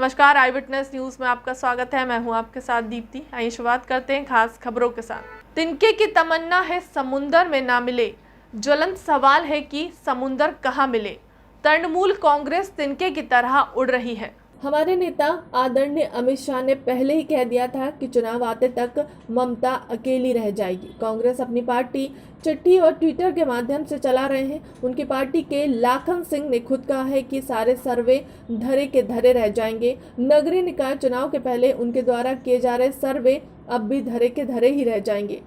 नमस्कार, आई witness news में आपका स्वागत है। मैं हूं आपके साथ दीप्ति। आइए शुरुआत करते हैं खास खबरों के साथ। तिनके की तमन्ना है समुंदर में ना मिले, ज्वलंत सवाल है कि समुंदर कहां मिले। तृणमूल कांग्रेस तिनके की तरह उड़ रही है। हमारे नेता आदरणीय अमित शाह ने पहले ही कह दिया था कि चुनाव आते तक ममता अकेली रह जाएगी। कांग्रेस अपनी पार्टी चिट्ठी और ट्विटर के माध्यम से चला रहे हैं। उनकी पार्टी के लाखन सिंह ने खुद कहा है कि सारे सर्वे धरे के धरे रह जाएंगे। नगरीय निकाय चुनाव के पहले उनके द्वारा किए जा रहे सर्वे अब भी धरे के धरे ही रह जाएंगे।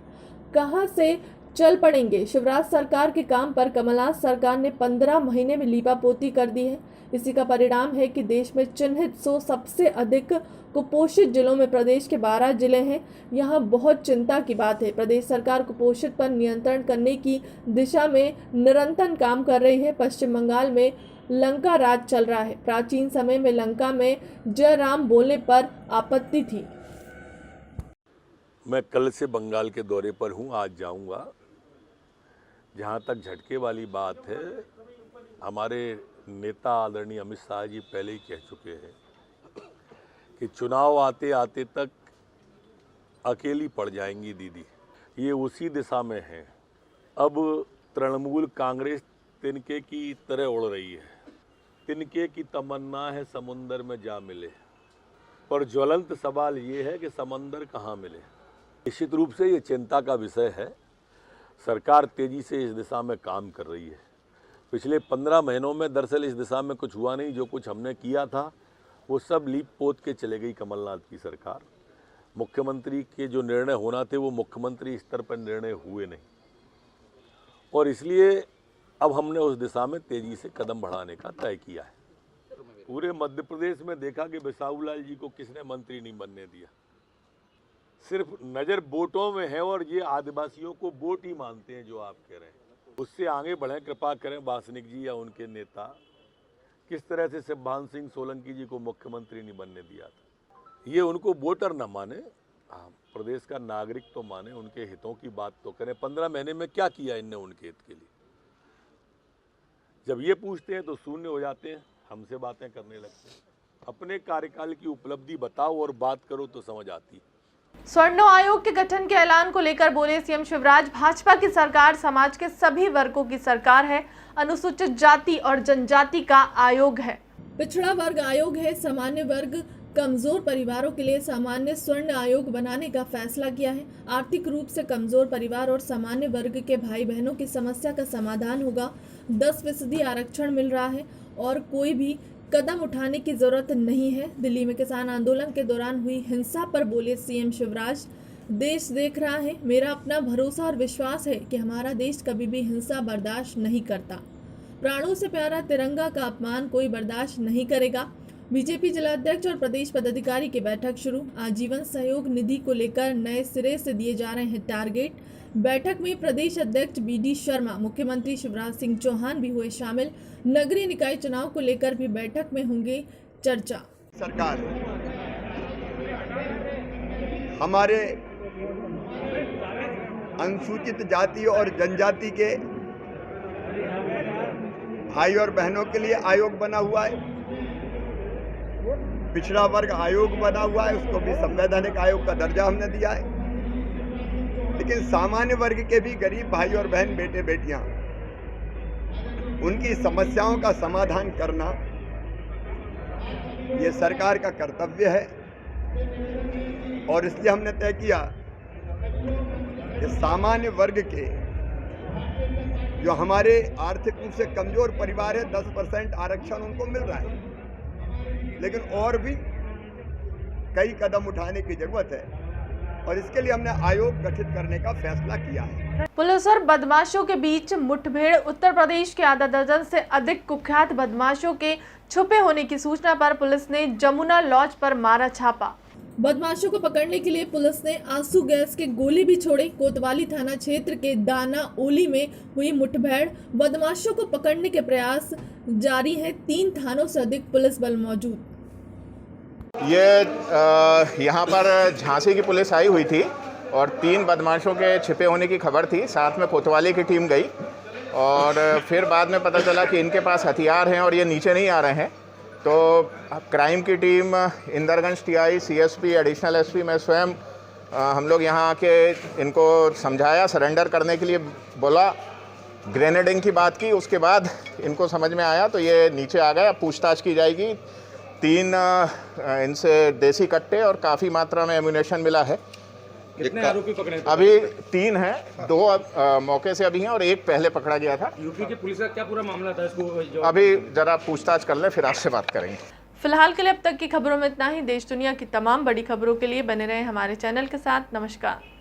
कहां से चल पड़ेंगे। शिवराज सरकार के काम पर कमलनाथ सरकार ने 15 महीने में लीपापोती कर दी है। इसी का परिणाम है कि देश में चिन्हित 100 सबसे अधिक कुपोषित जिलों में प्रदेश के 12 जिले हैं। यहाँ बहुत चिंता की बात है। प्रदेश सरकार कुपोषित पर नियंत्रण करने की दिशा में निरंतर काम कर रही है। पश्चिम बंगाल में लंका राज चल रहा है। प्राचीन समय में लंका में जय राम बोलने पर आपत्ति थी। मैं कल से बंगाल के दौरे पर हूँ, आज जाऊँगा। जहाँ तक झटके वाली बात है, हमारे नेता आदरणीय अमित शाह जी पहले ही कह चुके हैं कि चुनाव आते आते तक अकेली पड़ जाएंगी दीदी। ये उसी दिशा में है। अब तृणमूल कांग्रेस तिनके की तरह उड़ रही है। तिनके की तमन्ना है समुंदर में जा मिले, पर ज्वलंत सवाल ये है कि समंदर कहाँ मिले। निश्चित रूप से ये चिंता का विषय है। सरकार तेजी से इस दिशा में काम कर रही है। पिछले 15 महीनों में दरअसल इस दिशा में कुछ हुआ नहीं। जो कुछ हमने किया था वो सब लीप पोत के चले गई कमलनाथ की सरकार। मुख्यमंत्री के जो निर्णय होना थे वो मुख्यमंत्री स्तर पर निर्णय हुए नहीं, और इसलिए अब हमने उस दिशा में तेजी से कदम बढ़ाने का तय किया है। पूरे मध्य प्रदेश में देखा कि बिसाहूलाल जी को किसने मंत्री नहीं बनने दिया। सिर्फ नज़र वोटों में है, और ये आदिवासियों को वोट ही मानते हैं जो आप कह रहे हैं। उससे आगे बढ़ें, कृपा करें वासनिक जी या उनके नेता किस तरह से शिवभान सिंह सोलंकी जी को मुख्यमंत्री नहीं बनने दिया था। ये उनको वोटर न माने, प्रदेश का नागरिक तो माने, उनके हितों की बात तो करें। 15 महीने में क्या किया इनने उनके हित के लिए। जब ये पूछते हैं तो शून्य हो जाते हैं, हमसे बातें करने लगते हैं। अपने कार्यकाल की उपलब्धि बताओ और बात करो तो समझ आती है। स्वर्ण आयोग के गठन के ऐलान को लेकर बोले सीएम शिवराज, भाजपा की सरकार समाज के सभी वर्गों की सरकार है। अनुसूचित जाति और जनजाति का आयोग है, पिछड़ा वर्ग आयोग है। सामान्य वर्ग कमजोर परिवारों के लिए सामान्य स्वर्ण आयोग बनाने का फैसला किया है। आर्थिक रूप से कमजोर परिवार और सामान्य वर्ग के भाई बहनों की समस्या का समाधान होगा। 10% आरक्षण मिल रहा है और कोई भी कदम उठाने की जरूरत नहीं है। दिल्ली में किसान आंदोलन के दौरान हुई हिंसा पर बोले सीएम शिवराज, देश देख रहा है। मेरा अपना भरोसा और विश्वास है कि हमारा देश कभी भी हिंसा बर्दाश्त नहीं करता। प्राणों से प्यारा तिरंगा का अपमान कोई बर्दाश्त नहीं करेगा। बीजेपी जिलाध्यक्ष और प्रदेश पदाधिकारी की बैठक शुरू। आजीवन सहयोग निधि को लेकर नए सिरे से दिए जा रहे हैं टारगेट। बैठक में प्रदेश अध्यक्ष बीडी शर्मा, मुख्यमंत्री शिवराज सिंह चौहान भी हुए शामिल। नगरीय निकाय चुनाव को लेकर भी बैठक में होंगे चर्चा। सरकार हमारे अनुसूचित जाति और जनजाति के भाई और बहनों के लिए आयोग बना हुआ है। पिछड़ा वर्ग आयोग बना हुआ है, उसको भी संवैधानिक आयोग का दर्जा हमने दिया है। लेकिन सामान्य वर्ग के भी गरीब भाई और बहन, बेटे बेटियां, उनकी समस्याओं का समाधान करना ये सरकार का कर्तव्य है। और इसलिए हमने तय किया कि सामान्य वर्ग के जो हमारे आर्थिक रूप से कमजोर परिवार है, 10% आरक्षण उनको मिल रहा है। लेकिन और भी कई कदम उठाने की जरूरत है, और इसके लिए हमने आयोग गठित करने का फैसला किया है। पुलिस और बदमाशों के बीच मुठभेड़। उत्तर प्रदेश के आधा दर्जन से अधिक कुख्यात बदमाशों के छुपे होने की सूचना पर पुलिस ने जमुना लॉज पर मारा छापा। बदमाशों को पकड़ने के लिए पुलिस ने आंसू गैस के गोले भी छोड़े। कोतवाली थाना क्षेत्र के दाना ओली में हुई मुठभेड़। बदमाशों को पकड़ने के प्रयास जारी है। 3 थानों से अधिक पुलिस बल मौजूद। ये यहाँ पर झांसी की पुलिस आई हुई थी और 3 बदमाशों के छिपे होने की खबर थी। साथ में कोतवाली की टीम गई और फिर बाद में पता चला कि इनके पास हथियार हैं और ये नीचे नहीं आ रहे हैं। तो क्राइम की team, Indarganj TI, CSP, additional SP, मैं स्वयं हम लोग यहाँ आके इनको समझाया, सरेंडर करने के लिए बोला, ग्रेनेडिंग की बात की, उसके बाद इनको समझ में आया तो ये नीचे आ गए। अब पूछताछ की जाएगी। 3 इनसे देसी कट्टे और काफ़ी मात्रा में एम्यूनेशन मिला है। कितने आरोपी पकड़े? अभी 3 हैं, 2 मौके से अभी हैं और 1 पहले पकड़ा गया था। यूपी की पुलिस का क्या पूरा मामला था इसको? अभी जरा पूछताछ कर ले, फिर आपसे बात करेंगे। फिलहाल के लिए अब तक की खबरों में इतना ही। देश दुनिया की तमाम बड़ी खबरों के लिए बने रहें हमारे चैनल के साथ। नमस्कार।